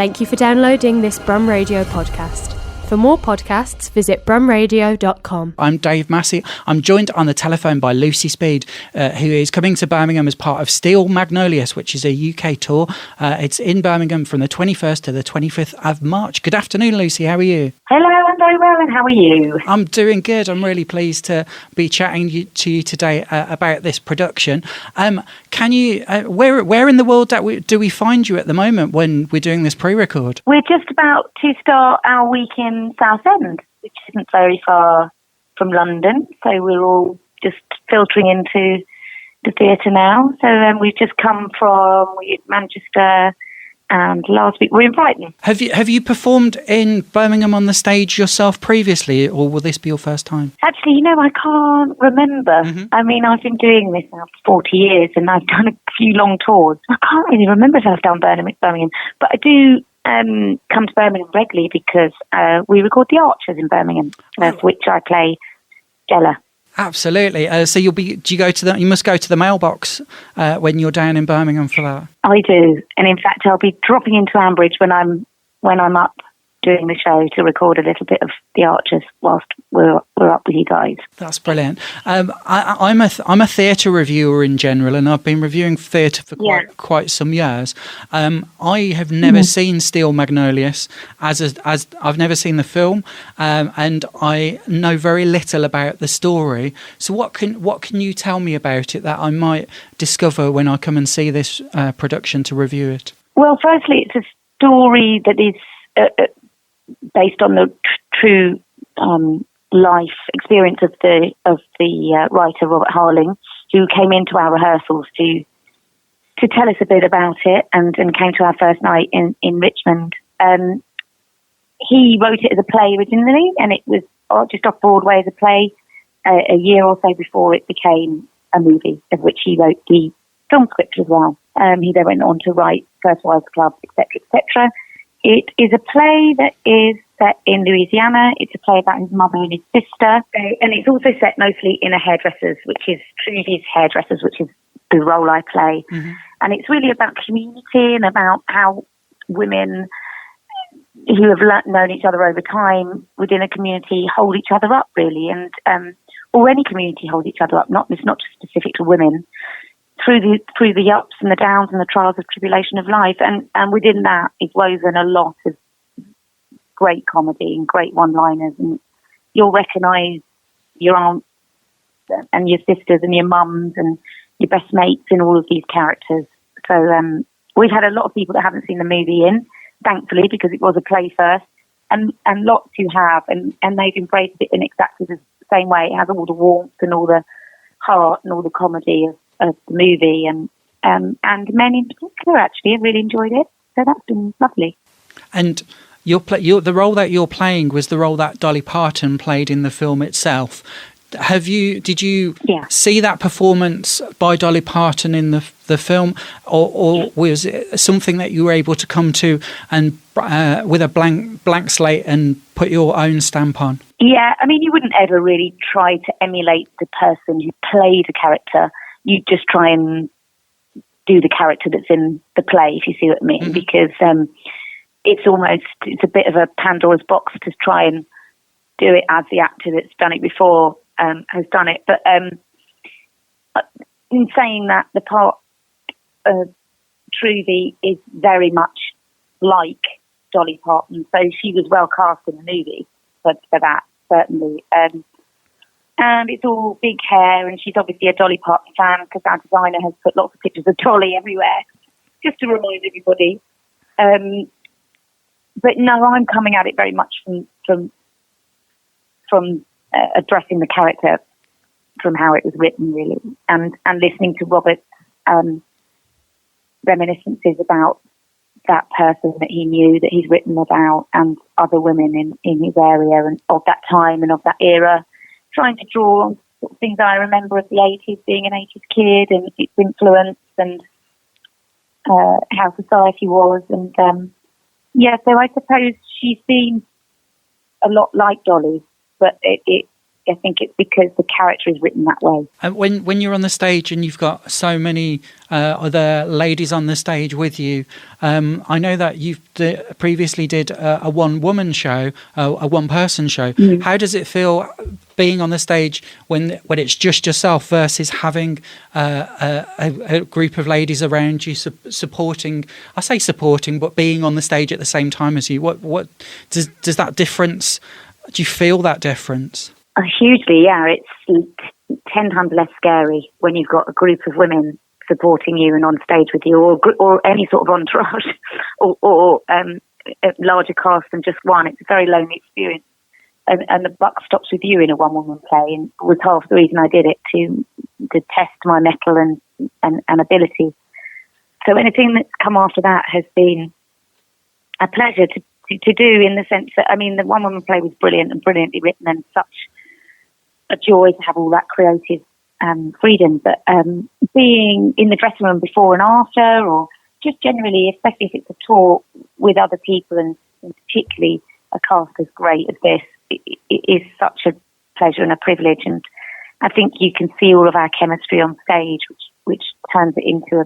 Thank you for downloading this Brum Radio podcast. For more podcasts, visit brumradio.com. I'm Dave Massey. I'm joined on the telephone by Lucy Speed, who is coming to Birmingham as part of Steel Magnolias, which is a UK tour. It's in Birmingham from the 21st to the 25th of March. Good afternoon, Lucy. How are you? Hello, I'm very well, and how are you? I'm doing good. I'm really pleased to be chatting to you today about this production. Can you, where in the world do we find you at the moment when we're doing this pre-record? We're just about to start our week in Southend, which isn't very far from London, so we're all just filtering into the theatre now. So we've just come from Manchester, and last week we're in Parton. Have you performed in Birmingham on the stage yourself previously, or will this be your first time? Actually, I can't remember. Mm-hmm. I mean, I've been doing this now for 40 years, and I've done a few long tours. I can't really remember if I've done Birmingham, but I do come to Birmingham regularly because we record The Archers in Birmingham, of which I play Stella. Absolutely. So you must go to the mailbox when you're down in Birmingham for that. I do, and in fact, I'll be dropping into Ambridge when I'm up doing the show to record a little bit of The Archers whilst we're up with you guys. That's brilliant. I'm a theatre reviewer in general, and I've been reviewing theatre for quite some years. I have never seen Steel Magnolias as I've never seen the film, and I know very little about the story. So what can you tell me about it that I might discover when I come and see this production to review it? Well, firstly, it's a story that is based on the true life experience of the writer Robert Harling, who came into our rehearsals to tell us a bit about it and came to our first night in Richmond. He wrote it as a play originally, and it was just off Broadway as a play a year or so before it became a movie, of which he wrote the film script as well. He then went on to write First Wives Club, etc., etc. It is a play that is set in Louisiana. It's a play about his mother and his sister. And it's also set mostly in a hairdresser's, which is Truvy's Hairdressers, which is the role I play. Mm-hmm. And it's really about community and about how women who have known each other over time within a community hold each other up, really. And or any community hold each other up. It's not just specific to women. Through the ups and the downs and the trials of tribulation of life. And within that is woven a lot of great comedy and great one-liners. And you'll recognise your aunts and your sisters and your mums and your best mates in all of these characters. So we've had a lot of people that haven't seen the movie in, thankfully, because it was a play first, and lots who have, and they've embraced it in exactly the same way. It has all the warmth and all the heart and all the comedy of the movie, and men in particular actually have really enjoyed it, so that's been lovely. And the role that you're playing was the role that Dolly Parton played in the film itself. Did you see that performance by Dolly Parton in the film, or was it something that you were able to come to and with a blank slate and put your own stamp on? Yeah, I mean, you wouldn't ever really try to emulate the person who played a character. You just try and do the character that's in the play, if you see what I mean, mm-hmm. because it's a bit of a Pandora's box to try and do it as the actor that's done it before has done it. But in saying that, the part of Truvy is very much like Dolly Parton, so she was well cast in the movie for that, certainly. And it's all big hair, and she's obviously a Dolly Parton fan because our designer has put lots of pictures of Dolly everywhere, just to remind everybody. But no, I'm coming at it very much from addressing the character from how it was written, really, and listening to Robert's reminiscences about that person that he knew, that he's written about, and other women in his area and of that time and of that era. Trying to draw on sort of things I remember of the 80s, being an 80s kid, and its influence, and how society was. And so I suppose she seems a lot like Dolly, but it I think it's because the character is written that way. And when you're on the stage and you've got so many other ladies on the stage with you, I know that you've previously did a one-woman show, a one-person show. How does it feel being on the stage when it's just yourself versus having a group of ladies around you supporting? I say supporting, but being on the stage at the same time as you. What does that difference? Do you feel that difference? Hugely, yeah. It's 10 times less scary when you've got a group of women supporting you and on stage with you, or any sort of entourage, or a larger cast than just one. It's a very lonely experience. And the buck stops with you in a one-woman play, and was half the reason I did it, to test my mettle and ability. So anything that's come after that has been a pleasure to do, in the sense that, I mean, the one-woman play was brilliant and brilliantly written, and such a joy to have all that creative freedom. But being in the dressing room before and after, or just generally, especially if it's a tour with other people, and particularly a cast as great as this, it is such a pleasure and a privilege. And I think you can see all of our chemistry on stage, which turns it into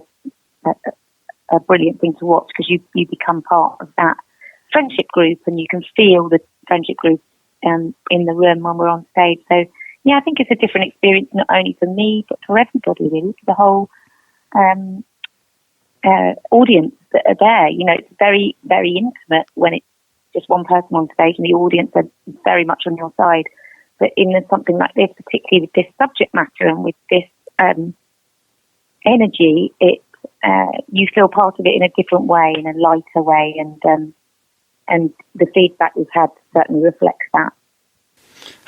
a brilliant thing to watch, because you become part of that friendship group, and you can feel the friendship group in the room when we're on stage. So yeah, I think it's a different experience, not only for me but for everybody, really, for the whole audience that are there. You know, it's very, very intimate when it's just one person on stage and the audience are very much on your side. But in something like this, particularly with this subject matter and with this energy, you feel part of it in a different way, in a lighter way, and the feedback we've had certainly reflects that.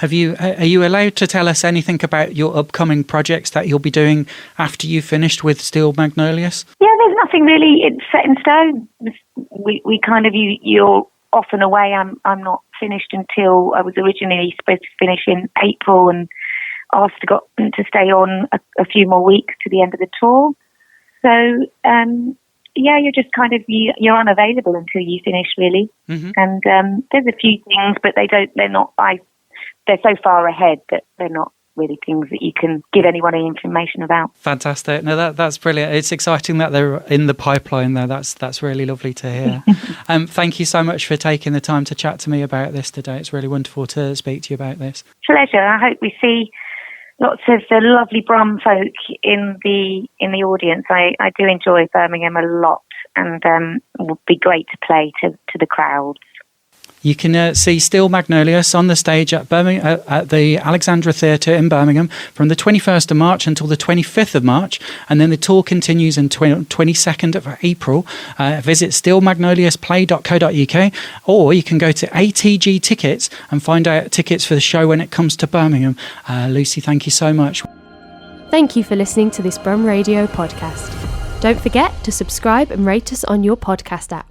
Are you allowed to tell us anything about your upcoming projects that you'll be doing after you've finished with Steel Magnolias? Yeah, there's nothing really set in stone. We kind of, you're off and away. I'm not finished until I was originally supposed to finish in April, and asked to stay on a few more weeks to the end of the tour. So yeah, you're just kind of, you're unavailable until you finish, really. Mm-hmm. And there's a few things, but they're so far ahead that they're not really things that you can give anyone any information about. Fantastic. No, that's brilliant. It's exciting that they're in the pipeline there. That's really lovely to hear. Thank you so much for taking the time to chat to me about this today. It's really wonderful to speak to you about this. Pleasure. I hope we see lots of the lovely Brum folk in the audience. I do enjoy Birmingham a lot, and it would be great to play to the crowds. You can see Steel Magnolias on the stage at the Alexandra Theatre in Birmingham from the 21st of March until the 25th of March, and then the tour continues on 22nd of April. Visit steelmagnoliasplay.co.uk, or you can go to ATG Tickets and find out tickets for the show when it comes to Birmingham. Lucy, thank you so much. Thank you for listening to this Brum Radio podcast. Don't forget to subscribe and rate us on your podcast app.